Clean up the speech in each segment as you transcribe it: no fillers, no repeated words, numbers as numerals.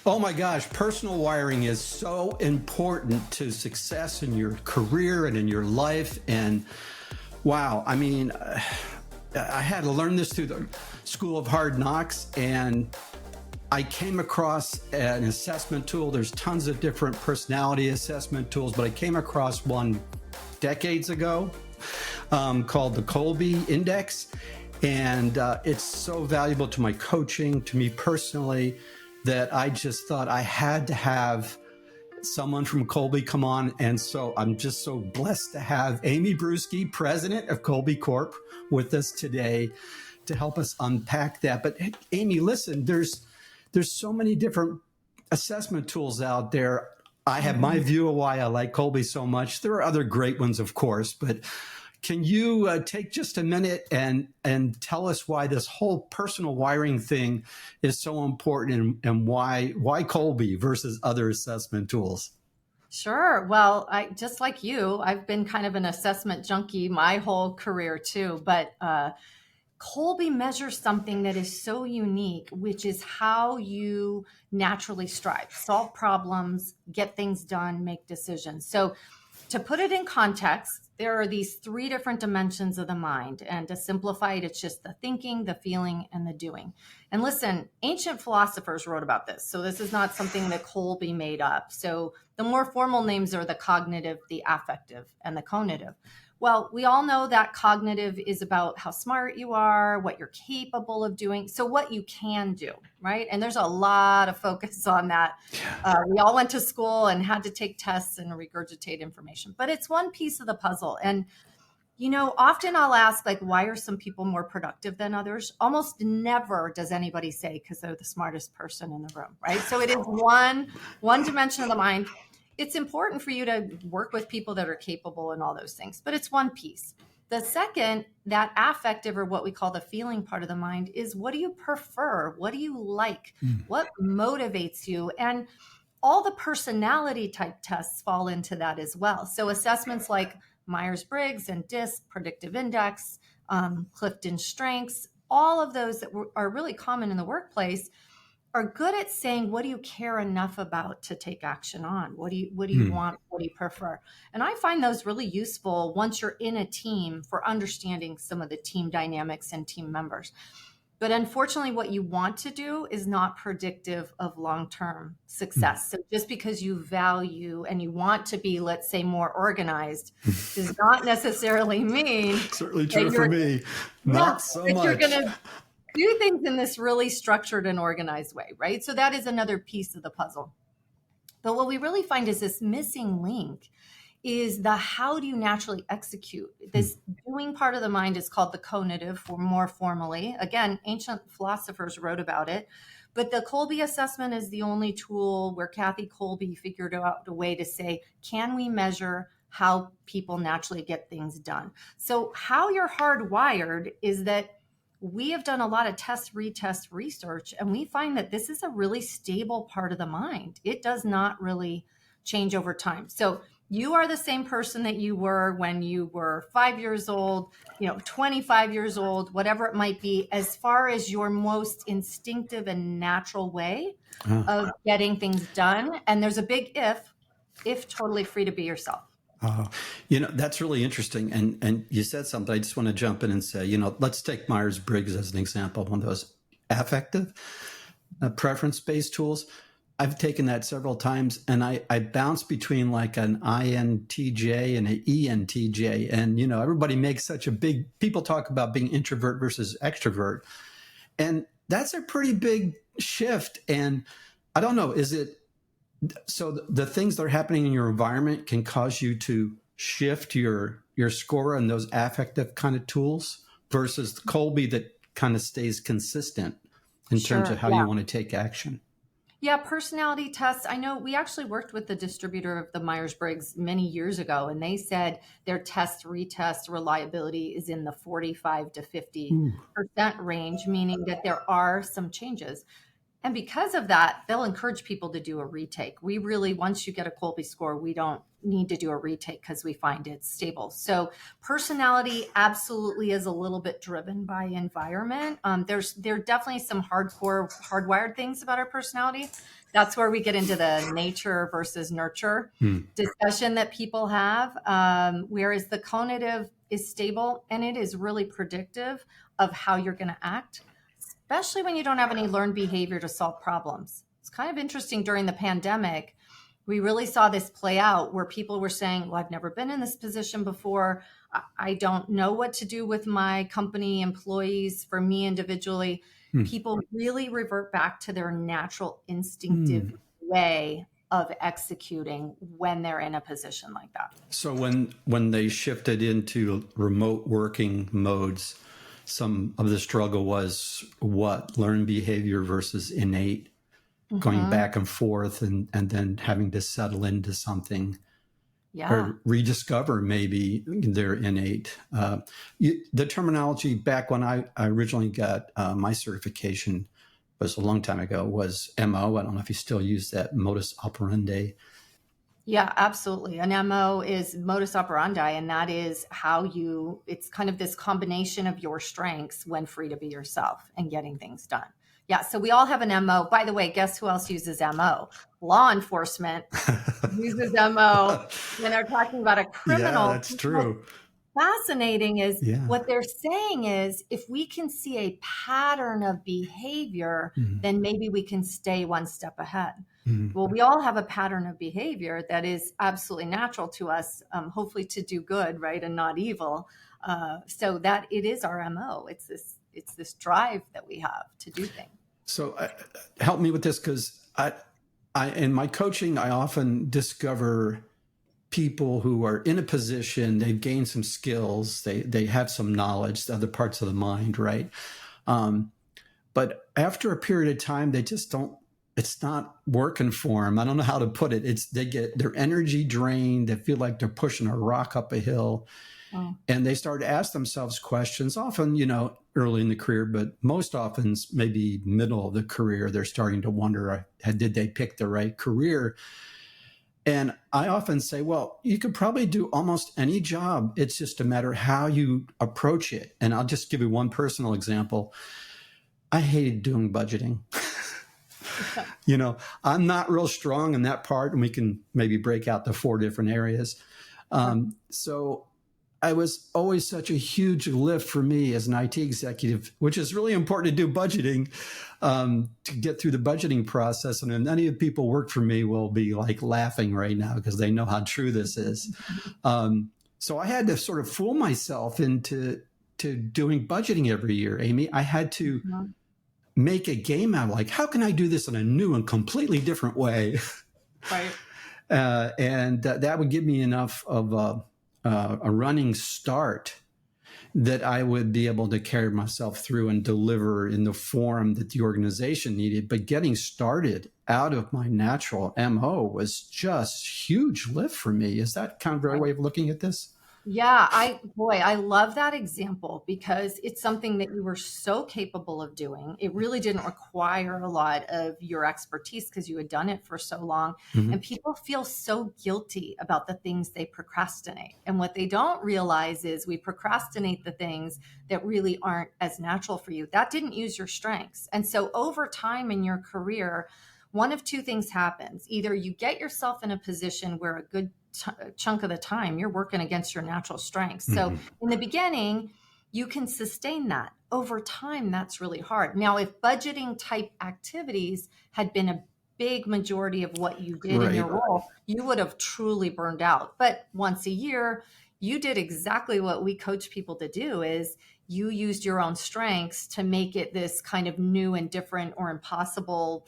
Oh my gosh, personal wiring is so important to success in your career and in your life. And wow, I mean, I had to learn this through the School of Hard Knocks, and I came across an assessment tool. There's tons of different personality assessment tools, but I came across one decades ago called the Kolbe Index. And it's so valuable to my coaching, to me personally, that I just thought I had to have someone from Kolbe come on. And so I'm just so blessed to have Amy Bruske, president of Kolbe Corp, with us today to help us unpack that. But hey, Amy, listen, there's so many different assessment tools out there. I have my view of why I like Kolbe so much. There are other great ones, of course, but can you take just a minute and tell us why this whole personal wiring thing is so important, and why Kolbe versus other assessment tools? Sure. Well, I just like you, I've been kind of an assessment junkie my whole career too. But Colby measures something that is so unique, which is how you naturally strive, solve problems, get things done, make decisions. So, to put it in context, there are these three different dimensions of the mind. And to simplify it, it's just the thinking, the feeling, and the doing. And listen, ancient philosophers wrote about this. So this is not something that Colby made up. So the more formal names are the cognitive, the affective, and the conative. Well, we all know that cognitive is about how smart you are, what you're capable of doing, so what you can do, right? And there's a lot of focus on that. We all went to school and had to take tests and regurgitate information, but it's one piece of the puzzle. And often I'll ask, like, why are some people more productive than others? Almost never does anybody say because they're the smartest person in the room, right? So it is one dimension of the mind. It's important for you to work with people that are capable and all those things, but it's one piece. The second, that affective, or what we call the feeling part of the mind, is what do you prefer? What do you like? What motivates you? And all the personality type tests fall into that as well. So assessments like Myers-Briggs and DISC, predictive index, Clifton strengths, all of those that are really common in the workplace are good at saying, what do you care enough about to take action on? What do you want? What do you prefer? And I find those really useful once you're in a team for understanding some of the team dynamics and team members. But unfortunately, what you want to do is not predictive of long-term success. So just because you value and you want to be, let's say, more organized does not necessarily mean Certainly true for me. Not so much. You're going to do things in this really structured and organized way, right? So that is another piece of the puzzle. But what we really find is this missing link is the how do you naturally execute. This doing part of the mind is called the conative, for more formally. Again, ancient philosophers wrote about it. But the Kolbe assessment is the only tool where Kathy Kolbe figured out a way to say, can we measure how people naturally get things done? So how you're hardwired is that we have done a lot of retest research, and we find that this is a really stable part of the mind. It does not really change over time. So you are the same person that you were when you were 5 years old, 25 years old, whatever it might be, as far as your most instinctive and natural way of getting things done. And there's a big if totally free to be yourself. That's really interesting. And you said something. I just want to jump in and say, let's take Myers-Briggs as an example, one of those affective preference-based tools. I've taken that several times, and I bounce between like an INTJ and an ENTJ. And, everybody makes such a people talk about being introvert versus extrovert. And that's a pretty big shift. And I don't know, so the things that are happening in your environment can cause you to shift your score on those affective kind of tools versus Kolbe that kind of stays consistent in terms of how you want to take action. Yeah, personality tests. I know we actually worked with the distributor of the Myers-Briggs many years ago, and they said their retest reliability is in the 45 to 50% range, meaning that there are some changes. And because of that, they'll encourage people to do a retake. We really, once you get a Kolbe score, we don't need to do a retake because we find it's stable. So personality absolutely is a little bit driven by environment. There are definitely some hardwired things about our personality That's where we get into the nature versus nurture discussion that people have. Whereas the cognitive is stable and it is really predictive of how you're going to act, especially when you don't have any learned behavior to solve problems. It's kind of interesting during the pandemic. We really saw this play out where people were saying, well, I've never been in this position before. I don't know what to do with my company employees, for me individually. People really revert back to their natural instinctive way of executing when they're in a position like that. So when they shifted into remote working modes, some of the struggle was what? Learned behavior versus innate, going back and forth and then having to settle into something. Or rediscover maybe their innate. The terminology back when I originally got my certification was a long time ago, was MO. I don't know if you still use that, modus operandi. Yeah, absolutely. An MO is modus operandi, and that is how it's kind of this combination of your strengths when free to be yourself and getting things done. Yeah, so we all have an MO. By the way, guess who else uses MO? Law enforcement uses MO when they're talking about a criminal. Yeah, that's true. Fascinating is what they're saying is if we can see a pattern of behavior, then maybe we can stay one step ahead. Well, we all have a pattern of behavior that is absolutely natural to us, hopefully to do good, right, and not evil. So that it is our MO. It's this drive that we have to do things. So help me with this, because I in my coaching, I often discover people who are in a position, they've gained some skills, they have some knowledge, the other parts of the mind, right? But after a period of time, they just don't, it's not working for them. I don't know how to put it. They get their energy drained. They feel like they're pushing a rock up a hill. And they start to ask themselves questions, often, early in the career, but most often maybe middle of the career, they're starting to wonder, did they pick the right career? And I often say, well, you could probably do almost any job. It's just a matter of how you approach it. And I'll just give you one personal example. I hated doing budgeting. I'm not real strong in that part, and we can maybe break out the 4 different areas. So I was always such a huge lift for me as an IT executive, which is really important to do budgeting, to get through the budgeting process. And if any of the people who work for me will be like laughing right now because they know how true this is. So I had to sort of fool myself into doing budgeting every year, Amy. I had to make a game out of like, how can I do this in a new and completely different way? Right. And that would give me enough of a running start that I would be able to carry myself through and deliver in the form that the organization needed. But getting started out of my natural MO was just huge lift for me. Is that kind of a way of looking at this? Yeah, I love that example because it's something that you were so capable of doing. It really didn't require a lot of your expertise because you had done it for so long. And people feel so guilty about the things they procrastinate. And what they don't realize is we procrastinate the things that really aren't as natural for you. That didn't use your strengths. And so over time in your career, one of 2 things happens. Either you get yourself in a position where a good chunk of the time you're working against your natural strengths. So in the beginning, you can sustain that. Over time, that's really hard. Now, if budgeting type activities had been a big majority of what you did in your role, you would have truly burned out. But once a year, you did exactly what we coach people to do is you used your own strengths to make it this kind of new and different or impossible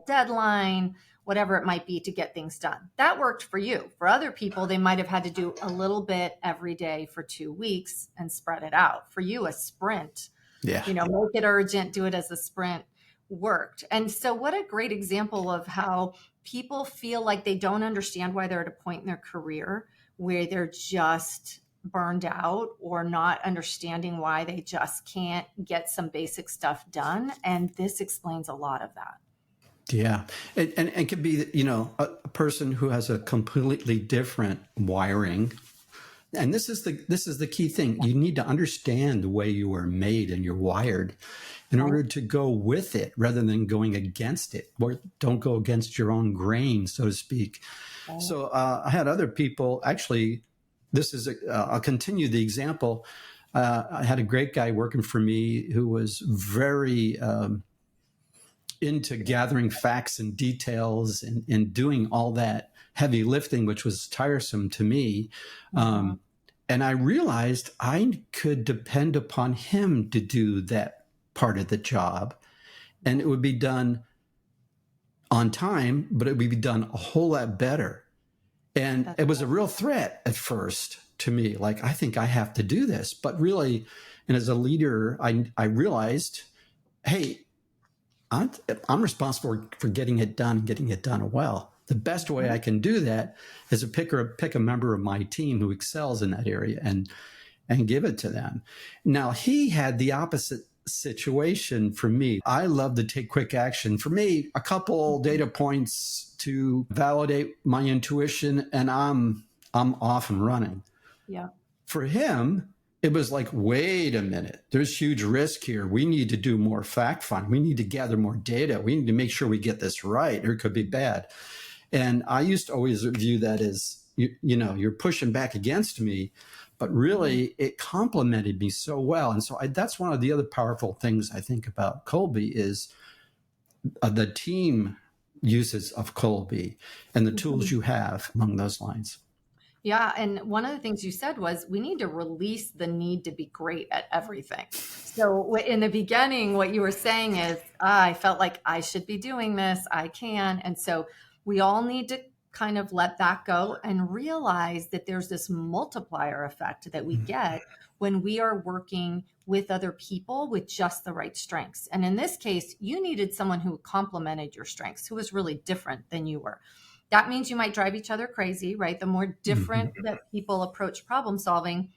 deadline, whatever it might be to get things done. That worked for you. For other people, they might have had to do a little bit every day for 2 weeks and spread it out. For you, a sprint, make it urgent, do it as a sprint worked. And so what a great example of how people feel like they don't understand why they're at a point in their career where they're just burned out or not understanding why they just can't get some basic stuff done. And this explains a lot of that. Yeah. And it could be, a person who has a completely different wiring And this is the key thing. You need to understand the way you are made and you're wired in Right. order to go with it rather than going against it, or don't go against your own grain, so to speak. Right. So I had other people actually. I'll continue the example. I had a great guy working for me who was very into gathering facts and details and doing all that heavy lifting, which was tiresome to me. Um, and I realized I could depend upon him to do that part of the job, and it would be done on time, but it would be done a whole lot better. And That's it was a real threat at first to me. Like, I think I have to do this. But really, and as a leader, I realized, hey, I'm responsible for getting it done well. The best way I can do that is to pick a member of my team who excels in that area and give it to them. Now, he had the opposite situation for me. I love to take quick action. For me, a couple data points to validate my intuition, and I'm off and running. Yeah. For him, it was like, wait a minute, there's huge risk here. We need to do more fact finding. We need to gather more data. We need to make sure we get this right, or it could be bad. And I used to always view that as, you're pushing back against me, but really it complemented me so well. And so that's one of the other powerful things I think about Kolbe is the team uses of Kolbe and the tools you have along those lines. Yeah. And one of the things you said was we need to release the need to be great at everything. So in the beginning, what you were saying is, I felt like I should be doing this. I can. And so we all need to kind of let that go and realize that there's this multiplier effect that we get when we are working with other people with just the right strengths. And in this case, you needed someone who complemented your strengths, who was really different than you were. That means you might drive each other crazy, right? The more different that people approach problem solving,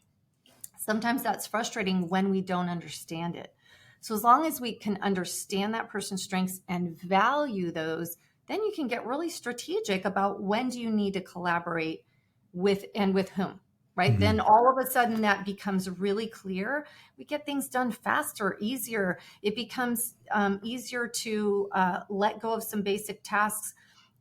sometimes that's frustrating when we don't understand it. So as long as we can understand that person's strengths and value those, then you can get really strategic about when do you need to collaborate with and with whom, right? Then all of a sudden that becomes really clear. We get things done faster, easier. It becomes easier to let go of some basic tasks.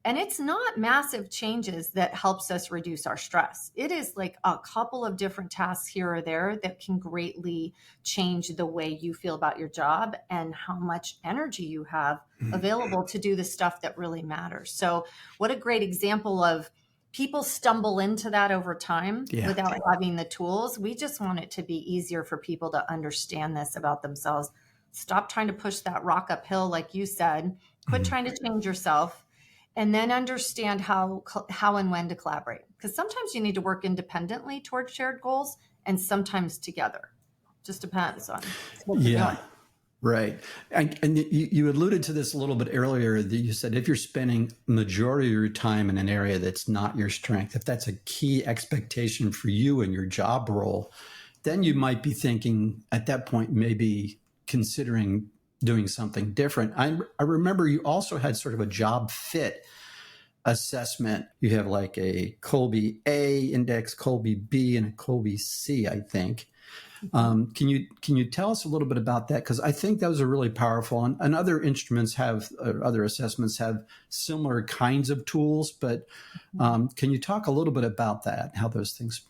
And it's not massive changes that helps us reduce our stress. It is like a couple of different tasks here or there that can greatly change the way you feel about your job and how much energy you have available to do the stuff that really matters. So what a great example of people stumble into that over time without having the tools. We just want it to be easier for people to understand this about themselves. Stop trying to push that rock uphill, like you said. Quit trying to change yourself. And then understand how and when to collaborate. Because sometimes you need to work independently towards shared goals and sometimes together. Just depends on what you're doing. Right. And you alluded to this a little bit earlier that you said if you're spending majority of your time in an area that's not your strength, if that's a key expectation for you in your job role, then you might be thinking at that point, maybe considering doing something different. I remember you also had sort of a job fit assessment. You have like a Kolbe A index, Kolbe B, and a Kolbe C, I think. Can you tell us a little bit about that? Because I think those are really powerful, and other instruments have, other assessments have similar kinds of tools. But can you talk a little bit about that? How those things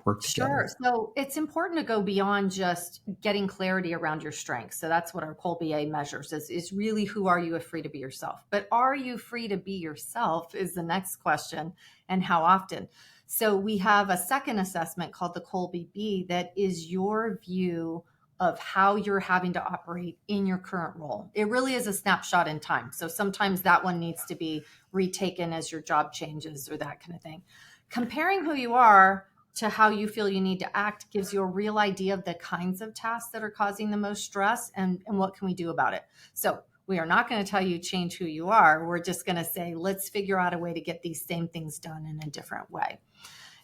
work together? Sure. So it's important to go beyond just getting clarity around your strengths. So that's what our Kolbe A measures is really who are you free to be yourself? But are you free to be yourself is the next question, and how often? So we have a second assessment called the Kolbe B that is your view of how you're having to operate in your current role. It really is a snapshot in time. So sometimes that one needs to be retaken as your job changes or that kind of thing. Comparing who you are to how you feel you need to act gives you a real idea of the kinds of tasks that are causing the most stress and what can we do about it. So we are not going to tell you change who you are. We're just going to say, let's figure out a way to get these same things done in a different way.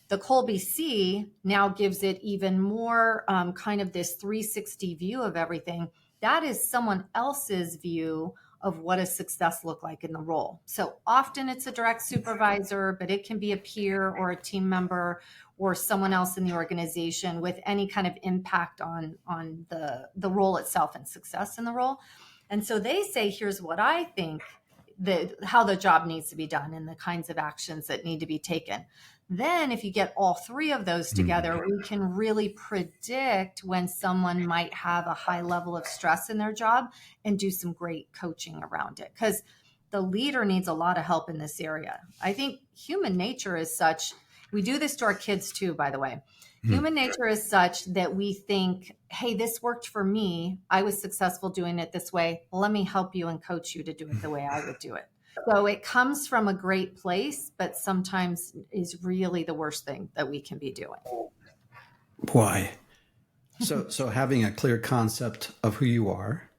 The Kolbe C now gives it even more kind of this 360 view of everything. That is someone else's view of what does success look like in the role. So often it's a direct supervisor, but it can be a peer or a team member or someone else in the organization with any kind of impact on the role itself and success in the role. And so they say, here's what I think how the job needs to be done and the kinds of actions that need to be taken. Then if you get all three of those together, we can really predict when someone might have a high level of stress in their job and do some great coaching around it. Because the leader needs a lot of help in this area. I think human nature is such, we do this to our kids too, by the way. Human nature is such that we think, hey, this worked for me. I was successful doing it this way. Let me help you and coach you to do it the way I would do it. So it comes from a great place, but sometimes is really the worst thing that we can be doing. Why? So having a clear concept of who you are,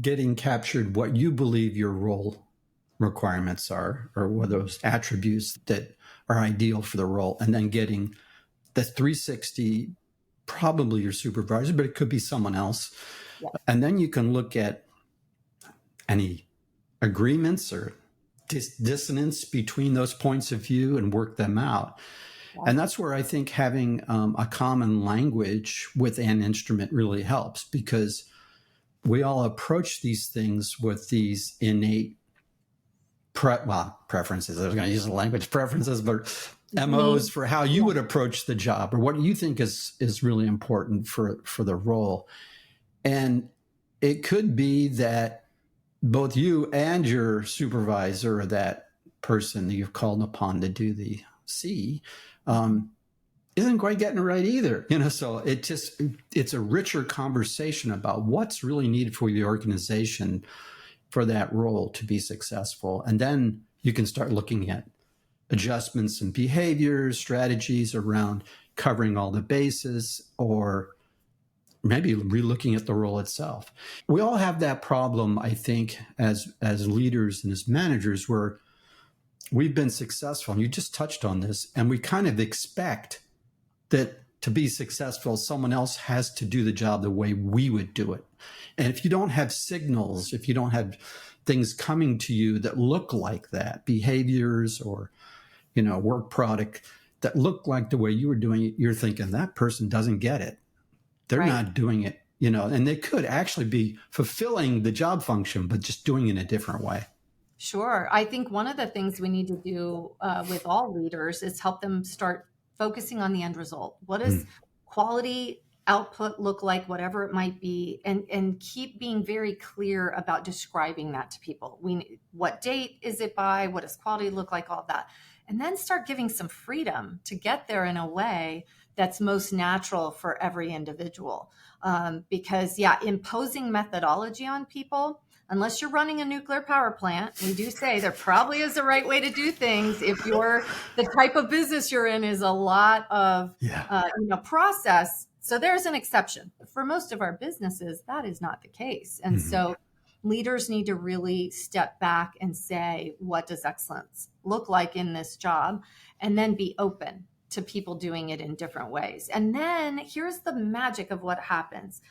getting captured what you believe your role requirements are, or what those attributes that are ideal for the role, and then getting the 360, probably your supervisor, but it could be someone else. Yeah. And then you can look at any agreements or dissonance between those points of view and work them out. Yeah. And that's where I think having a common language with an instrument really helps, because we all approach these things with these innate preferences. I was going to use the language preferences, but MOs for how you would approach the job or what you think is really important for the role. And it could be that both you and your supervisor or that person that you've called upon to do the C isn't quite getting it right either. So it's a richer conversation about what's really needed for the organization for that role to be successful. And then you can start looking at adjustments and behaviors, strategies around covering all the bases, or maybe relooking at the role itself. We all have that problem, I think, as leaders and as managers, where we've been successful, and you just touched on this, and we kind of expect that to be successful, someone else has to do the job the way we would do it. And if you don't have signals, if you don't have things coming to you that look like that, behaviors or work product that look like the way you were doing it, you're thinking that person doesn't get it. They're not doing it, and they could actually be fulfilling the job function, but just doing it in a different way. Sure. I think one of the things we need to do with all leaders is help them start focusing on the end result. What does quality output look like, whatever it might be, and keep being very clear about describing that to people. What date is it by? What does quality look like? All that. And then start giving some freedom to get there in a way that's most natural for every individual. Because imposing methodology on people, unless you're running a nuclear power plant, we do say there probably is a right way to do things. If the type of business you're in is a lot of process. So there's an exception. For most of our businesses, that is not the case. And so leaders need to really step back and say, what does excellence look like in this job? And then be open to people doing it in different ways. And then here's the magic of what happens.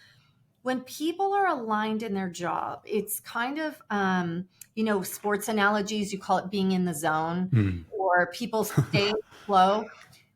When people are aligned in their job, it's kind of, sports analogies, you call it being in the zone, or people stay flow,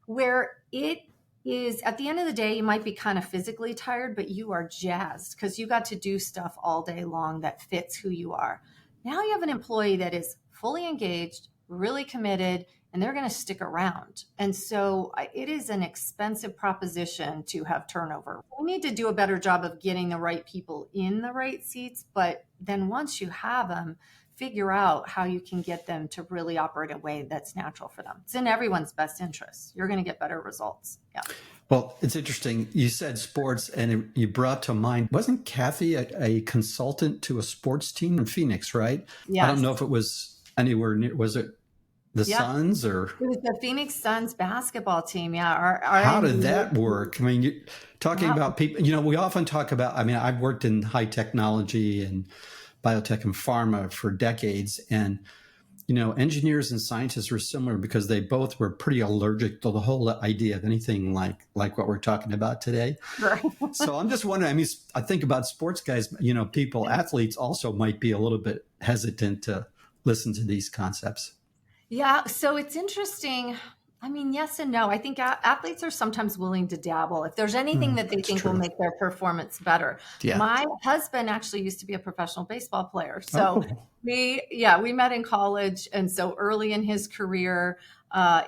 where it is at the end of the day, you might be kind of physically tired, but you are jazzed because you got to do stuff all day long that fits who you are. Now you have an employee that is fully engaged, really committed, and they're going to stick around. And so it is an expensive proposition to have turnover. We need to do a better job of getting the right people in the right seats. But then once you have them, figure out how you can get them to really operate in a way that's natural for them. It's in everyone's best interest. You're going to get better results. Yeah. Well, it's interesting. You said sports, and you brought to mind, wasn't Kathy a consultant to a sports team in Phoenix, right? Yes. I don't know if it was anywhere near, was it the Suns or? It was the Phoenix Suns basketball team. Yeah. How did that work? I mean, talking about people, we often talk about, I've worked in high technology and biotech and pharma for decades. And engineers and scientists were similar because they both were pretty allergic to the whole idea of anything like what we're talking about today. Right. So I'm just wondering, I mean, I think about sports guys, people, athletes also might be a little bit hesitant to listen to these concepts. Yeah, so it's interesting. I mean, yes and no. I think athletes are sometimes willing to dabble if there's anything that they That's think will true. make their performance better. Yeah. My husband actually used to be a professional baseball player. So Oh. we met in college. And so early in his career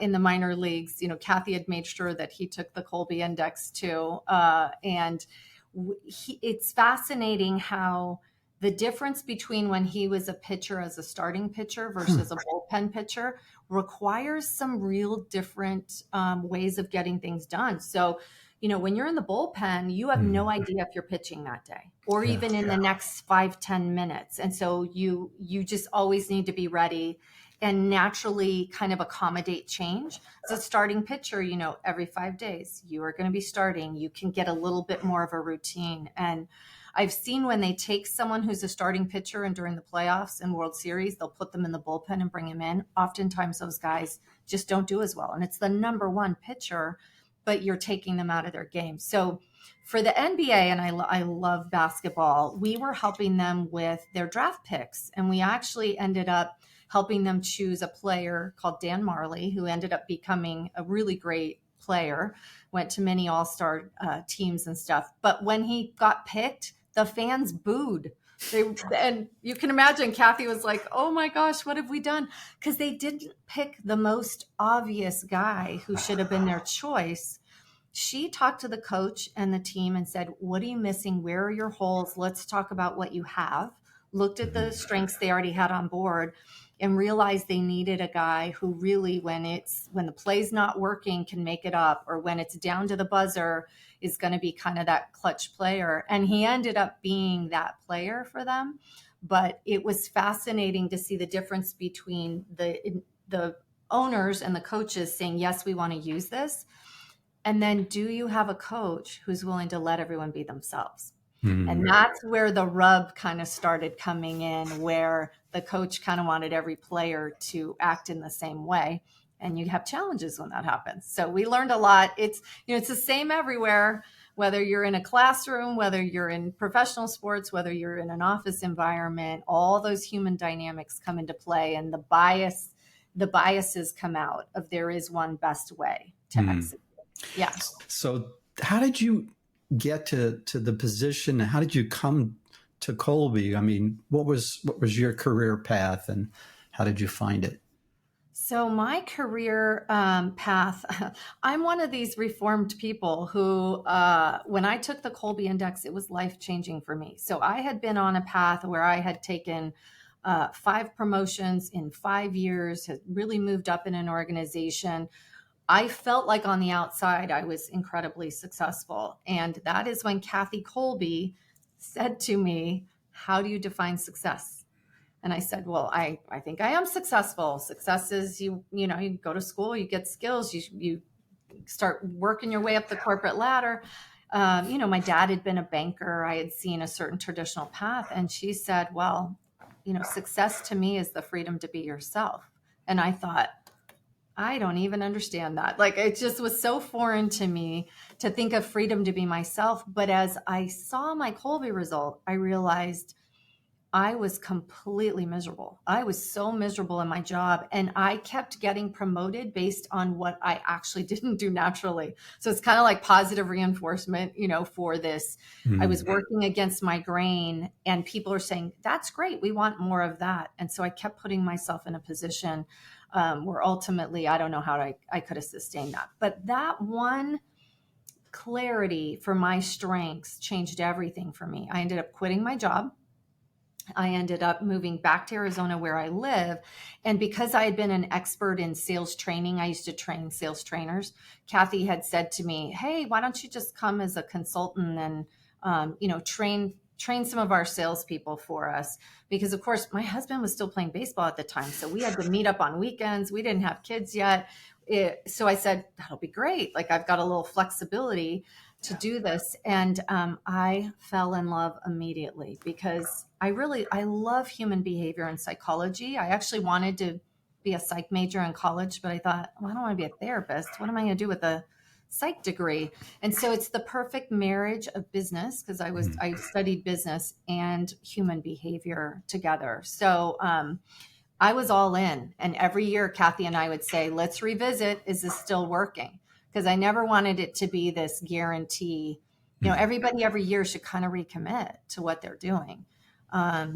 in the minor leagues, Kathy had made sure that he took the Colby Index too. And it's fascinating how the difference between when he was a pitcher as a starting pitcher versus a bullpen pitcher requires some real different ways of getting things done. So, when you're in the bullpen, you have no idea if you're pitching that day or Yeah. even in the next 5-10 minutes. And so you just always need to be ready and naturally kind of accommodate change. As a starting pitcher, every 5 days you are going to be starting. You can get a little bit more of a routine. And I've seen when they take someone who's a starting pitcher and during the playoffs and World Series, they'll put them in the bullpen and bring him in. Oftentimes those guys just don't do as well. And it's the number one pitcher, but you're taking them out of their game. So for the NBA, and I love basketball, we were helping them with their draft picks. And we actually ended up helping them choose a player called Dan Marley, who ended up becoming a really great player, went to many all-star teams and stuff. But when he got picked, the fans booed. And you can imagine Kathy was like, oh my gosh, what have we done? Because they didn't pick the most obvious guy who should have been their choice. She talked to the coach and the team and said, what are you missing? Where are your holes? Let's talk about what you have. Looked at the strengths they already had on board and realized they needed a guy who really, when the play's not working, can make it up, or when it's down to the buzzer, is going to be kind of that clutch player. And he ended up being that player for them. But it was fascinating to see the difference between the owners and the coaches saying, yes, we want to use this. And then, do you have a coach who's willing to let everyone be themselves? And that's where the rub kind of started coming in, where the coach kind of wanted every player to act in the same way. And you have challenges when that happens. So we learned a lot. It's the same everywhere, whether you're in a classroom, whether you're in professional sports, whether you're in an office environment, all those human dynamics come into play, and the biases come out of there is one best way to execute. Yeah. So how did you get to the position? How did you come to Colby? I mean, what was your career path, and how did you find it? So my career path, I'm one of these reformed people who, when I took the Colby Index, it was life-changing for me. So I had been on a path where I had taken 5 promotions in 5 years, had really moved up in an organization. I felt like on the outside, I was incredibly successful. And that is when Kathy Colby said to me, how do you define success? And I said, well, I think I am successful. Success is you go to school, you get skills, you start working your way up the corporate ladder. My dad had been a banker. I had seen a certain traditional path. And she said, well, success to me is the freedom to be yourself. And I thought, I don't even understand that. Like, it just was so foreign to me to think of freedom to be myself. But as I saw my Colby result, I realized I was completely miserable. I was so miserable in my job, and I kept getting promoted based on what I actually didn't do naturally. So it's kind of like positive reinforcement, for this. I was working against my grain, and people are saying, that's great. We want more of that. And so I kept putting myself in a position where ultimately, I don't know how I could have sustained that. But that one clarity for my strengths changed everything for me. I ended up quitting my job. I ended up moving back to Arizona where I live. And because I had been an expert in sales training, I used to train sales trainers. Kathy had said to me, hey, why don't you just come as a consultant and, train some of our salespeople for us? Because of course my husband was still playing baseball at the time. So we had to meet up on weekends. We didn't have kids yet. So I said, that'll be great. Like, I've got a little flexibility to do this. And I fell in love immediately because I love human behavior and psychology. I actually wanted to be a psych major in college, but I thought, well, I don't want to be a therapist. What am I going to do with a psych degree? And so it's the perfect marriage of business because I studied business and human behavior together. So I was all in. And every year, Kathy and I would say, let's revisit. Is this still working? Because I never wanted it to be this guarantee. You know, everybody every year should kind of recommit to what they're doing.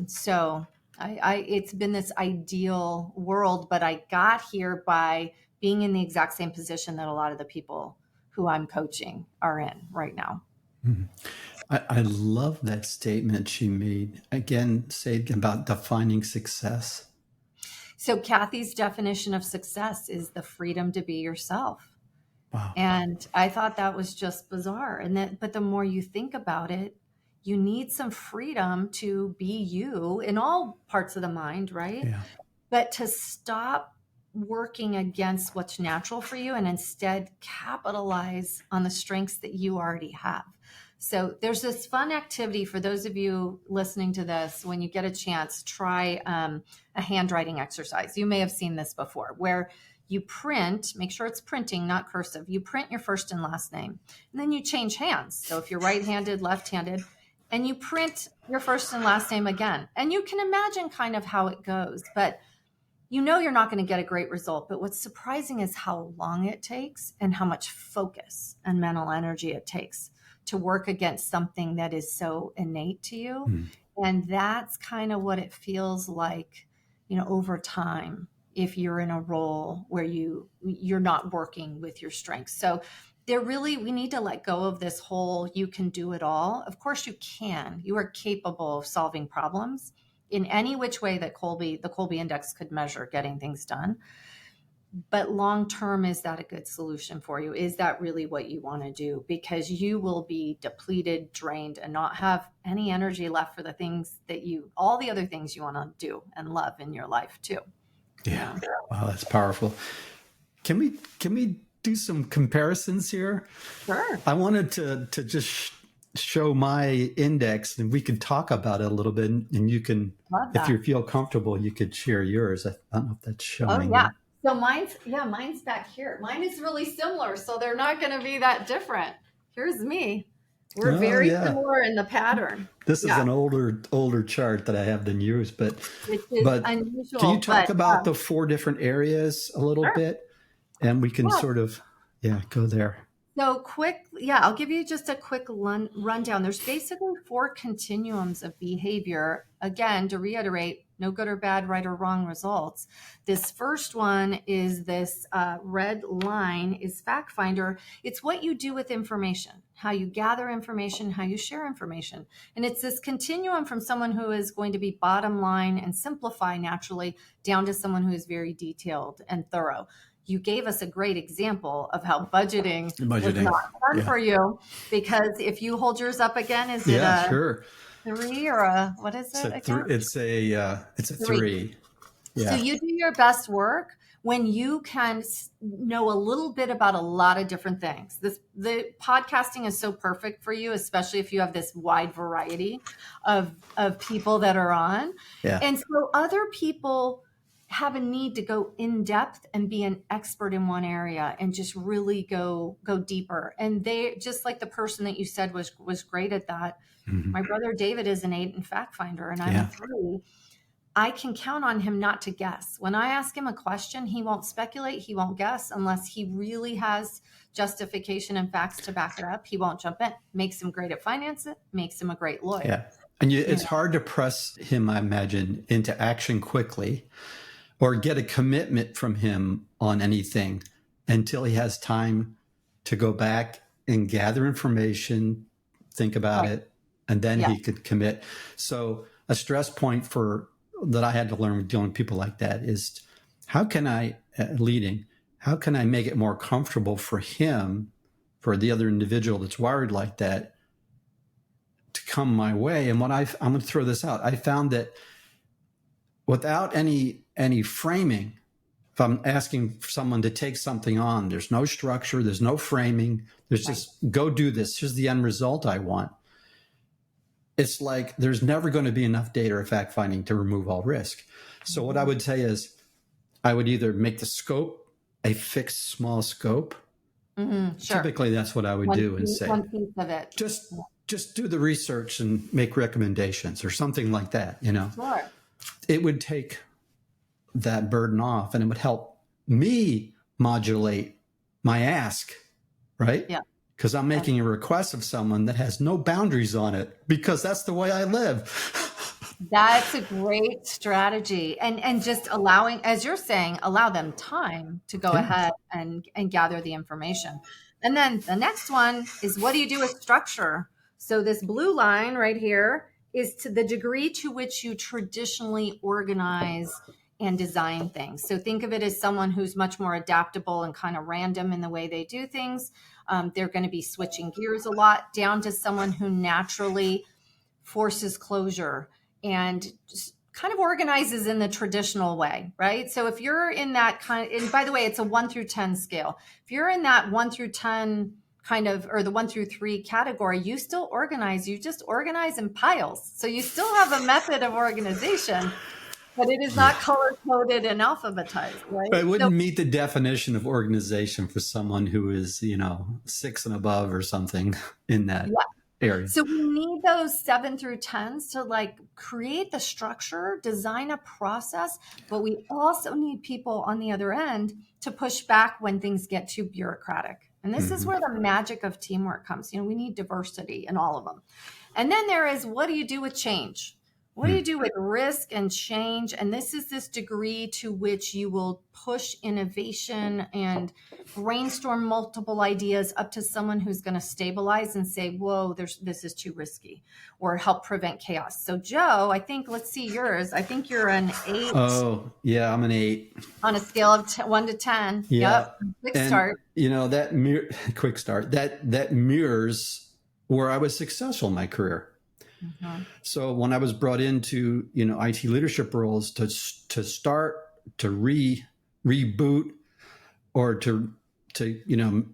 So it's been this ideal world, but I got here by being in the exact same position that a lot of the people who I'm coaching are in right now. I love that statement she made. Again, say about defining success. So Kathy's definition of success is the freedom to be yourself. Wow. And I thought that was just bizarre. But the more you think about it, you need some freedom to be you in all parts of the mind, right? Yeah. But to stop working against what's natural for you and instead capitalize on the strengths that you already have. So there's this fun activity for those of you listening to this. When you get a chance, try a handwriting exercise. You may have seen this before, where you print, make sure it's printing, not cursive. You print your first and last name, and then you change hands. So if you're right-handed, left-handed, and you print your first and last name again. And you can imagine kind of how it goes, but you know you're not going to get a great result. But what's surprising is how long it takes and how much focus and mental energy it takes to work against something that is so innate to you. And that's kind of what it feels like, you know, over time, if you're in a role where you're not working with your strengths. So we need to let go of this whole, you can do it all. Of course you can. You are capable of solving problems in any which way that the Kolbe Index could measure getting things done. But long-term, is that a good solution for you? Is that really what you want to do? Because you will be depleted, drained, and not have any energy left for all the other things you want to do and love in your life too. Yeah. Wow, that's powerful. Can we do some comparisons here? Sure. I wanted to just show my index, and we could talk about it a little bit, and you can, if you feel comfortable, you could share yours. I don't know if that's showing. Oh, yeah. So mine's back here. Mine is really similar, so they're not going to be that different. Here's me. We're very similar in the pattern. This is an older chart that I have than yours, but unusual. Can you talk about the 4 different areas a little bit, and we can sort of go there. So I'll give you just a quick rundown. There's basically 4 continuums of behavior. Again, to reiterate, no good or bad, right or wrong results. This first one is this red line is fact finder. It's what you do with information, how you gather information, how you share information. And it's this continuum from someone who is going to be bottom line and simplify naturally down to someone who is very detailed and thorough. You gave us a great example of how budgeting was not fun for you, because if you hold yours up again, is it a 3 or a, what is it again? It's a 3. Yeah. So you do your best work when you can know a little bit about a lot of different things. The podcasting is so perfect for you, especially if you have this wide variety of people that are on. Yeah. And so other people have a need to go in depth and be an expert in one area and just really go deeper. And they, just like the person that you said was great at that. Mm-hmm. My brother David is an 8 in fact finder, and I'm a 3. I can count on him not to guess. When I ask him a question, he won't speculate. He won't guess unless he really has justification and facts to back it up. He won't jump in. Makes him great at finance. It makes him a great lawyer. Yeah. And it's hard to press him, I imagine, into action quickly, or get a commitment from him on anything until he has time to go back and gather information, think about it, and then he could commit. So a stress point that I had to learn with dealing with people like that is, how can I, how can I make it more comfortable for him, for the other individual that's wired like that, to come my way? And I'm going to throw this out. I found that without any framing if I'm asking someone to take something on, there's no structure, there's no framing, there's just go do this. Here's the end result I want. It's like there's never going to be enough data or fact finding to remove all risk. So what I would say is I would either make the scope a fixed small scope. Sure. Typically, that's what I would do and say, one piece of it. just do the research and make recommendations or something like that. Sure. It would take that burden off, and it would help me modulate my ask, right? Yeah. Because I'm making a request of someone that has no boundaries on it, because that's the way I live. That's a great strategy. And just allowing, as you're saying, allow them time to go ahead and gather the information. And then the next one is, what do you do with structure? So this blue line right here is to the degree to which you traditionally organize and design things. So think of it as someone who's much more adaptable and kind of random in the way they do things. They're going to be switching gears a lot, down to someone who naturally forces closure and just kind of organizes in the traditional way, right? So if you're in that kind of, and by the way, it's a 1 through 10 scale. If you're in that 1 through 10 kind of, or the 1 through 3 category, you still organize, you just organize in piles. So you still have a method of organization, but it is not color coded and alphabetized, right? But it wouldn't meet the definition of organization for someone who is, 6 and above or something in that area. So we need those 7 through 10s to like create the structure, design a process, but we also need people on the other end to push back when things get too bureaucratic. And this is where the magic of teamwork comes. We need diversity in all of them. And then there is, what do you do with change? What do you do with risk and change? And this is this degree to which you will push innovation and brainstorm multiple ideas up to someone who's going to stabilize and say, whoa, this is too risky, or help prevent chaos. So Joe, I think, let's see yours. I think you're an 8. Oh, yeah, I'm an 8. On a scale of 1 to 10. Yeah. Yep. Quick start. That quick start, that mirrors where I was successful in my career. So when I was brought into, IT leadership roles to start to reboot or to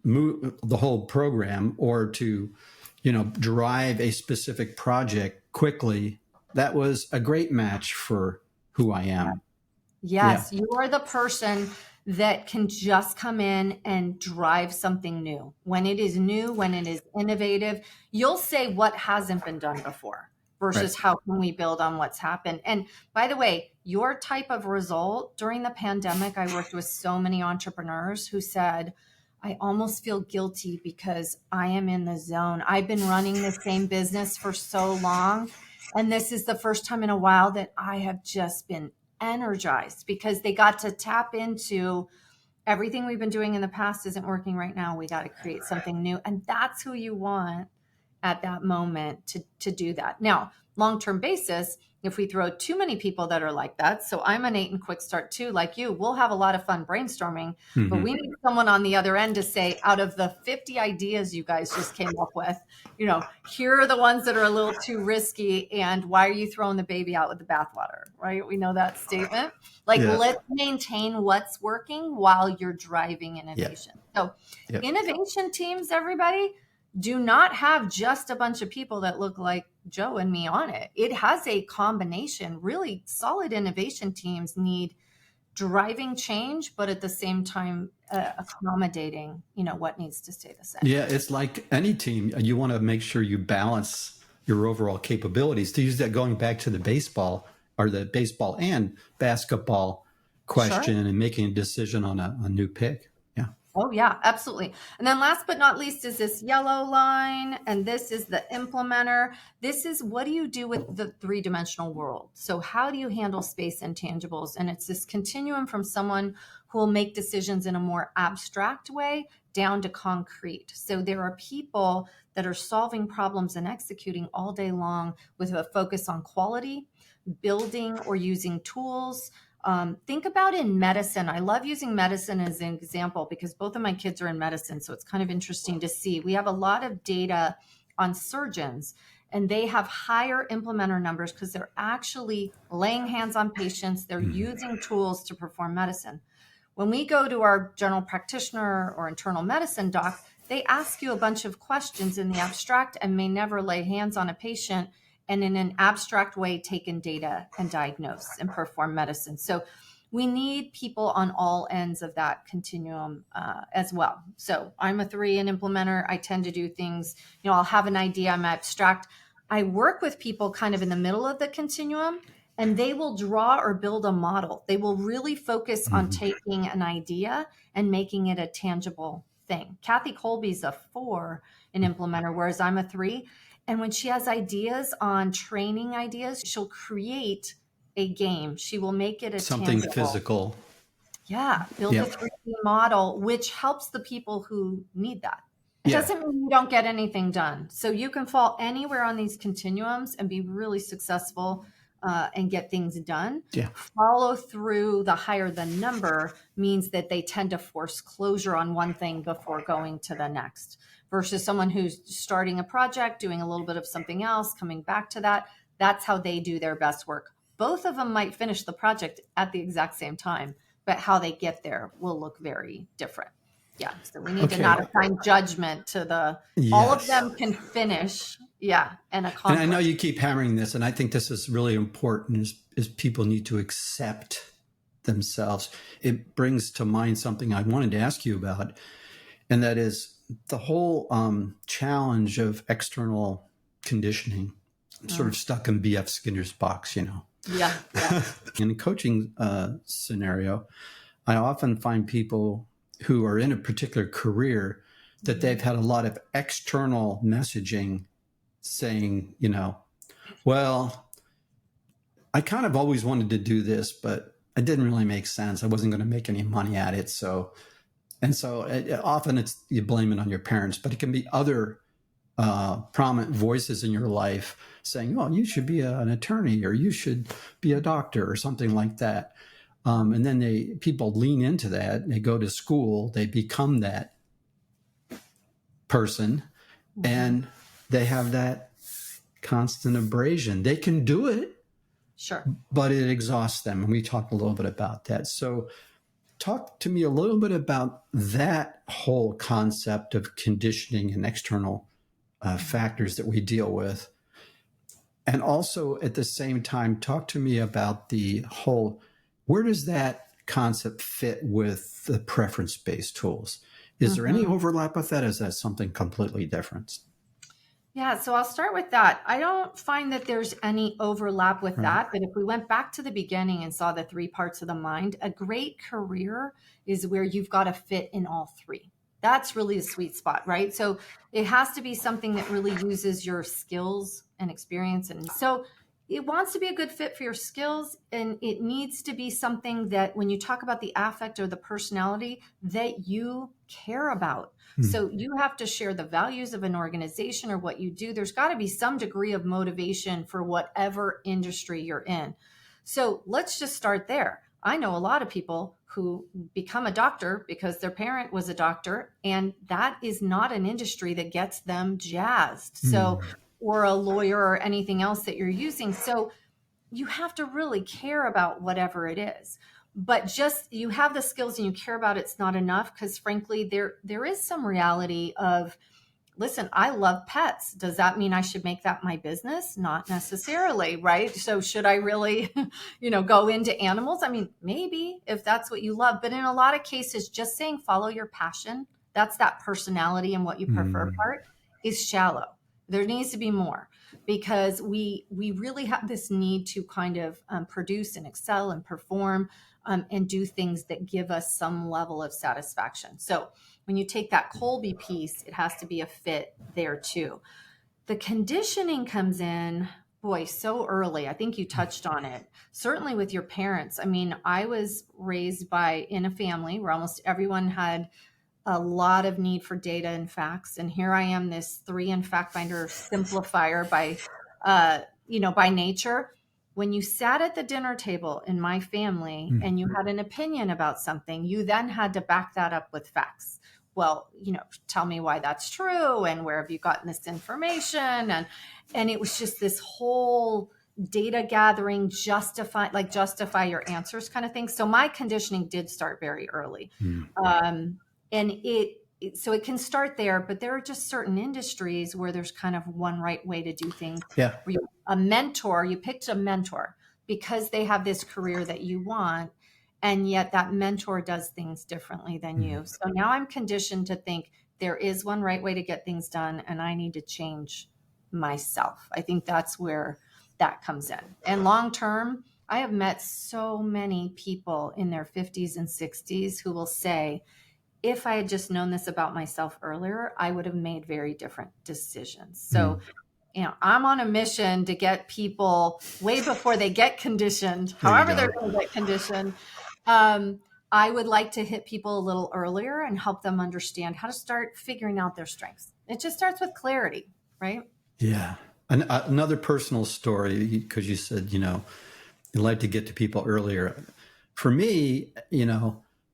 move the whole program, or to, drive a specific project quickly, that was a great match for who I am. Yes, you are the person that can just come in and drive something new. When it is new, when it is innovative, you'll say what hasn't been done before versus how can we build on what's happened. And by the way, your type of result during the pandemic, I worked with so many entrepreneurs who said, I almost feel guilty because I am in the zone. I've been running the same business for so long. And this is the first time in a while that I have just been energized, because they got to tap into everything we've been doing in the past isn't working right now. We got to create something new. And that's who you want at that moment to do that. Now, long-term basis, if we throw too many people that are like that, so I'm an 8 and quick start too, like you, we'll have a lot of fun brainstorming, but we need someone on the other end to say, out of the 50 ideas you guys just came up with, here are the ones that are a little too risky, and why are you throwing the baby out with the bathwater, right? We know that statement. Let's maintain what's working while you're driving innovation. So innovation teams, everybody, do not have just a bunch of people that look like Joe and me on it. It has a combination. Really solid innovation teams need driving change, but at the same time, accommodating, what needs to stay the same. Yeah, it's like any team. You want to make sure you balance your overall capabilities. To use that, going back to the baseball and basketball question, and making a decision on a new pick. Yeah. Oh, yeah, absolutely. And then last but not least is this yellow line, and this is the implementer. This is, what do you do with the 3-dimensional world? So how do you handle space intangibles? And it's this continuum from someone who will make decisions in a more abstract way down to concrete. So there are people that are solving problems and executing all day long with a focus on quality, building or using tools. Think about in medicine. I love using medicine as an example because both of my kids are in medicine. So it's kind of interesting to see. We have a lot of data on surgeons, and they have higher implementer numbers because they're actually laying hands on patients. They're using tools to perform medicine. When we go to our general practitioner or internal medicine doc, they ask you a bunch of questions in the abstract and may never lay hands on a patient and in an abstract way take in data and diagnose and perform medicine. So we need people on all ends of that continuum as well. So I'm a 3 and implementer. I tend to do things, I'll have an idea, I'm abstract. I work with people kind of in the middle of the continuum, and they will draw or build a model. They will really focus on taking an idea and making it a tangible thing. Kathy Colby's a 4 an implementer, whereas I'm a 3. And when she has ideas on training ideas, she'll create a game. She will make it a something tangible. Physical. Yeah, build a 3D model, which helps the people who need that. It doesn't mean you don't get anything done. So you can fall anywhere on these continuums and be really successful and get things done. Yeah. Follow through, the higher the number means that they tend to force closure on one thing before going to the next, versus someone who's starting a project, doing a little bit of something else, coming back to that. That's how they do their best work. Both of them might finish the project at the exact same time, but how they get there will look very different. Yeah. So we need to not assign judgment to all of them can finish. Yeah. And accomplish. And I know you keep hammering this, and I think this is really important is people need to accept themselves. It brings to mind something I wanted to ask you about, and that is the whole challenge of external conditioning. I'm sort of stuck in B.F. Skinner's box, Yeah. In a coaching scenario, I often find people who are in a particular career that they've had a lot of external messaging saying, well, I kind of always wanted to do this, but it didn't really make sense. I wasn't going to make any money at it. So often you blame it on your parents, but it can be other prominent voices in your life saying, oh, you should be an attorney, or you should be a doctor, or something like that. And then people lean into that. They go to school, they become that person, and they have that constant abrasion. They can do it, sure, but it exhausts them. And we talked a little bit about that. So talk to me a little bit about that whole concept of conditioning and external factors that we deal with. And also at the same time, talk to me about the whole, where does that concept fit with the preference-based tools? Is there any overlap with that? Is that something completely different? Yeah, so I'll start with that. I don't find that there's any overlap with that, but if we went back to the beginning and saw the 3 parts of the mind, a great career is where you've got to fit in all 3. That's really a sweet spot, right? So it has to be something that really uses your skills and experience. And so it wants to be a good fit for your skills, and it needs to be something that when you talk about the affect or the personality that you care about. So you have to share the values of an organization or what you do. There's got to be some degree of motivation for whatever industry you're in. So let's just start there. I know a lot of people who become a doctor because their parent was a doctor, and that is not an industry that gets them jazzed. So, or a lawyer or anything else that you're using. So you have to really care about whatever it is. But just you have the skills and you care about it's not enough, because frankly, there is some reality of, listen, I love pets. Does that mean I should make that my business? Not necessarily, right? So should I really, go into animals? I mean, maybe if that's what you love, but in a lot of cases, just saying follow your passion, that's that personality and what you prefer part, is shallow. There needs to be more, because we really have this need to kind of produce and excel and perform and do things that give us some level of satisfaction. So when you take that Colby piece, it has to be a fit there too. The conditioning comes in, boy, so early. I think you touched on it. Certainly with your parents. I mean, I was raised in a family where almost everyone had a lot of need for data and facts. And here I am, this 3 and fact finder simplifier by nature. When you sat at the dinner table in my family and you had an opinion about something, you then had to back that up with facts. Well, tell me why that's true, and where have you gotten this information? And it was just this whole data gathering, justify your answers kind of thing. So my conditioning did start very early. And so it can start there, but there are just certain industries where there's kind of one right way to do things. Yeah. Where you picked a mentor because they have this career that you want, and yet that mentor does things differently than you. So now I'm conditioned to think there is one right way to get things done, and I need to change myself. I think that's where that comes in. And long term, I have met so many people in their 50s and 60s who will say, if I had just known this about myself earlier, I would have made very different decisions. So, I'm on a mission to get people way before they get conditioned, however they're going to get conditioned. I would like to hit people a little earlier and help them understand how to start figuring out their strengths. It just starts with clarity, right? Yeah. Another personal story, because you said, you like to get to people earlier. For me,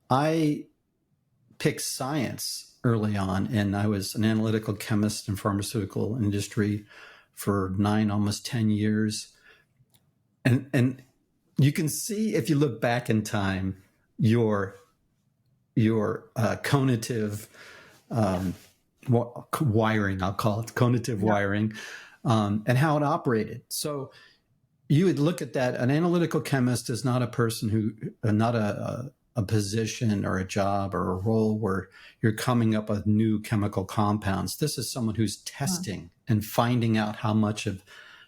I picked science early on, and I was an analytical chemist in pharmaceutical industry for 9, almost 10 years. And you can see, if you look back in time, your conative wiring, I'll call it conative wiring, and how it operated. So you would look at that. An analytical chemist is not a person who, not a position or a job or a role where you're coming up with new chemical compounds. This is someone who's testing and finding out how much of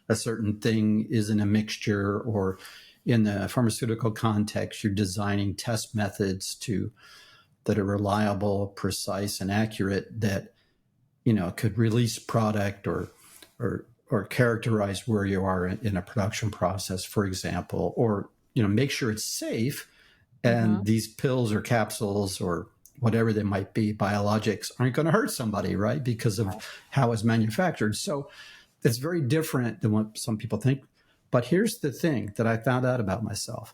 a certain thing is in a mixture, or in the pharmaceutical context, you're designing test methods that are reliable, precise, and accurate, that, could release product or characterize where you are in a production process, for example, or, make sure it's safe. And these pills or capsules or whatever they might be, biologics, aren't going to hurt somebody, right? Because of how it's manufactured. So it's very different than what some people think. But here's the thing that I found out about myself.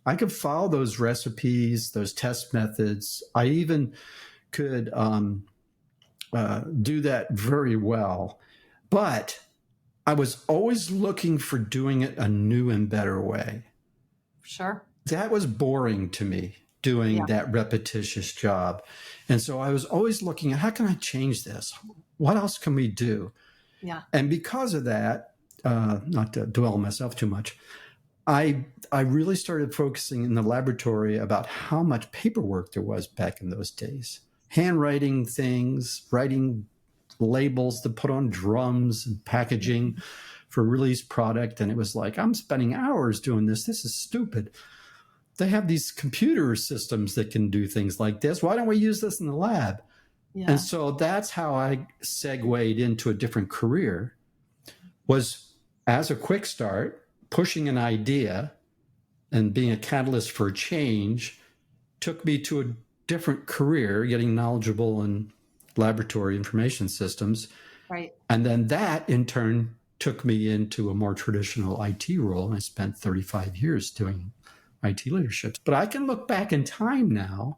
I could follow those recipes, those test methods. I even could do that very well. But I was always looking for doing it a new and better way. Sure. That was boring to me, doing that repetitious job. And so I was always looking at, how can I change this? What else can we do? Yeah. And because of that, not to dwell on myself too much, I really started focusing in the laboratory about how much paperwork there was back in those days. Handwriting things, writing labels to put on drums and packaging for release product. And it was like, I'm spending hours doing this. This is stupid. They have these computer systems that can do things like this. Why don't we use this in the lab? Yeah. And so that's how I segued into a different career, was as a quick start, pushing an idea and being a catalyst for change took me to a different career, getting knowledgeable in laboratory information systems. Right. And then that in turn took me into a more traditional IT role. And I spent 35 years doing IT leadership. But I can look back in time now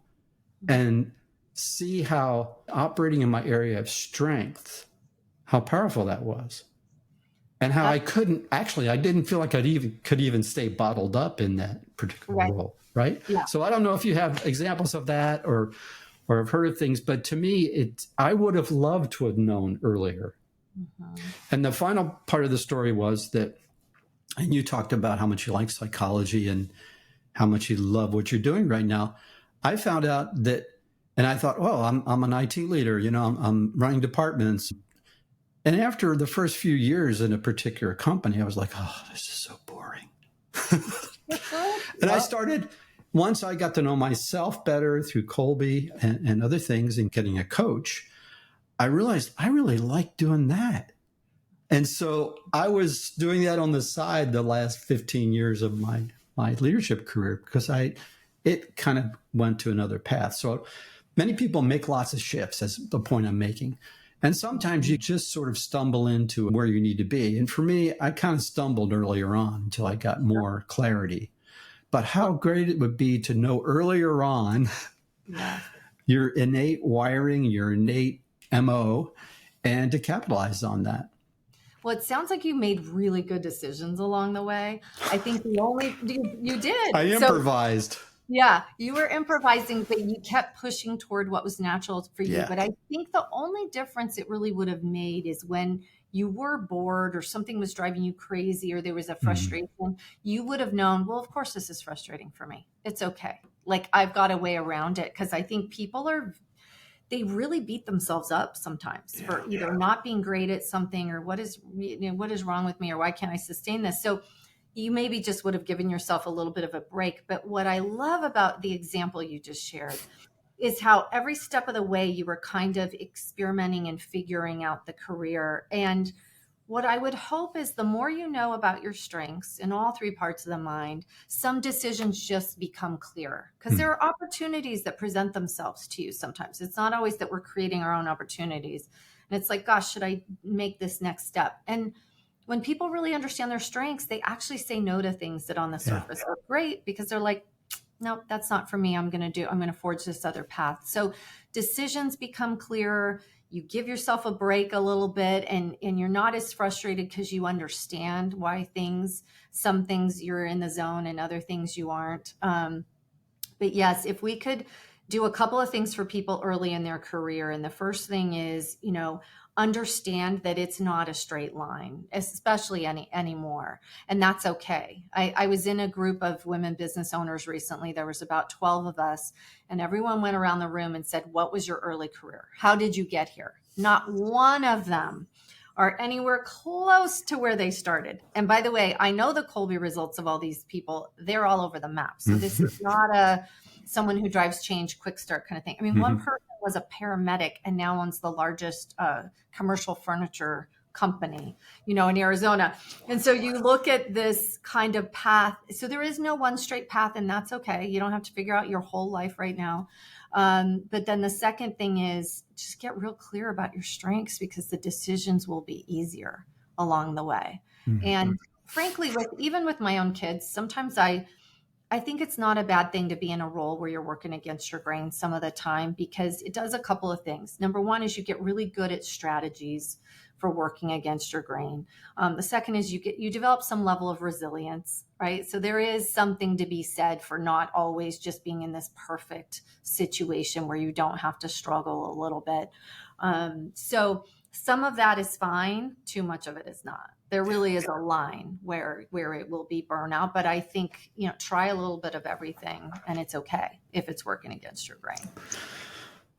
and see how operating in my area of strength, how powerful that was. And how I didn't feel like could even stay bottled up in that particular role, right? Yeah. So I don't know if you have examples of that or have heard of things, but to me, I would have loved to have known earlier. Mm-hmm. And the final part of the story was that, and you talked about how much you like psychology and how much you love what you're doing right now. I found out that, and I thought, well, I'm an IT leader, I'm running departments. And after the first few years in a particular company, I was like, oh, this is so boring. And I started, once I got to know myself better through Colby and other things and getting a coach, I realized I really like doing that. And so I was doing that on the side the last 15 years of my leadership career, because it kind of went to another path. So many people make lots of shifts, as the point I'm making. And sometimes you just sort of stumble into where you need to be. And for me, I kind of stumbled earlier on until I got more clarity. But how great it would be to know earlier on your innate wiring, your innate MO, and to capitalize on that. Well, it sounds like you made really good decisions along the way. I think you I did. So improvised. yeah, you were improvising, but you kept pushing toward what was natural for you. Yeah. But I think the only difference it really would have made is when you were bored or something was driving you crazy or there was a Mhm. frustration, you would have known, well, of course, this is frustrating for me. It's okay. Like I've got a way around it because I think they really beat themselves up sometimes for Yeah. either not being great at something or what is wrong with me or why can't I sustain this? So you maybe just would have given yourself a little bit of a break. But what I love about the example you just shared is how every step of the way you were kind of experimenting and figuring out the career. And what I would hope is the more you know about your strengths in all three parts of the mind, some decisions just become clearer because there Mm. are opportunities that present themselves to you sometimes. It's not always that we're creating our own opportunities. And it's like, gosh, should I make this next step? And when people really understand their strengths, they actually say no to things that on the Yeah. surface are great because they're like, nope, that's not for me. I'm going to forge this other path. So decisions become clearer. You give yourself a break a little bit and you're not as frustrated because you understand why some things you're in the zone and other things you aren't. But yes, if we could do a couple of things for people early in their career. And the first thing is, understand that it's not a straight line, especially anymore. And that's okay. I was in a group of women business owners recently. There was about 12 of us, and everyone went around the room and said, what was your early career? How did you get here? Not one of them are anywhere close to where they started. And by the way, I know the Colby results of all these people. They're all over the map. So this is not someone who drives change, quick start kind of thing. I mean, one Mhm. person was a paramedic and now owns the largest commercial furniture company, in Arizona. And so you look at this kind of path. So there is no one straight path, and that's okay. You don't have to figure out your whole life right now. But then the second thing is just get real clear about your strengths because the decisions will be easier along the way. Mhm. And frankly, even with my own kids, sometimes I think it's not a bad thing to be in a role where you're working against your grain some of the time because it does a couple of things. Number one is you get really good at strategies for working against your grain. The second is you develop some level of resilience, right? So there is something to be said for not always just being in this perfect situation where you don't have to struggle a little bit. So some of that is fine. Too much of it is not. There really is a line where it will be burnout, but I think, try a little bit of everything and it's okay if it's working against your grain.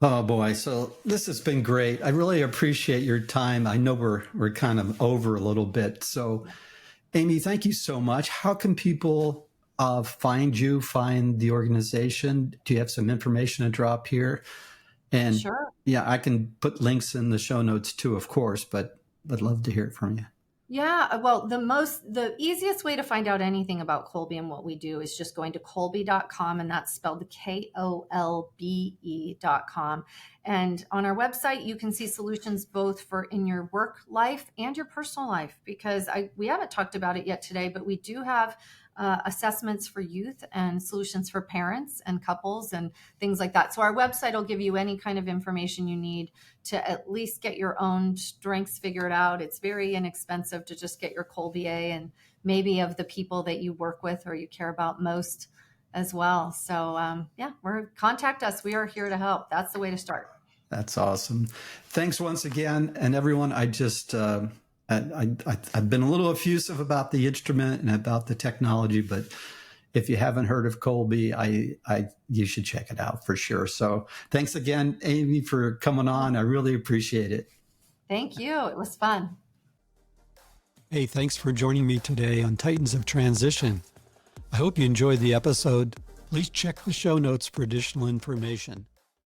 Oh boy. So this has been great. I really appreciate your time. I know we're kind of over a little bit. So Amy, thank you so much. How can people find you, find the organization? Do you have some information to drop here? And Sure. yeah, I can put links in the show notes too, of course, but I'd love to hear it from you. Yeah, well, the easiest way to find out anything about Kolbe and what we do is just going to kolbe.com, and that's spelled KOLBE.com. And on our website, you can see solutions both for in your work life and your personal life, because we haven't talked about it yet today, but we do have assessments for youth and solutions for parents and couples and things like that. So our website will give you any kind of information you need to at least get your own strengths figured out. It's very inexpensive to just get your Kolbe and maybe of the people that you work with or you care about most as well. So contact us. We are here to help. That's the way to start. That's awesome. Thanks once again. And everyone, I've been a little effusive about the instrument and about the technology, but if you haven't heard of Kolbe, you should check it out for sure. So thanks again, Amy, for coming on. I really appreciate it. Thank you. It was fun. Hey, thanks for joining me today on Titans of Transition. I hope you enjoyed the episode. Please check the show notes for additional information.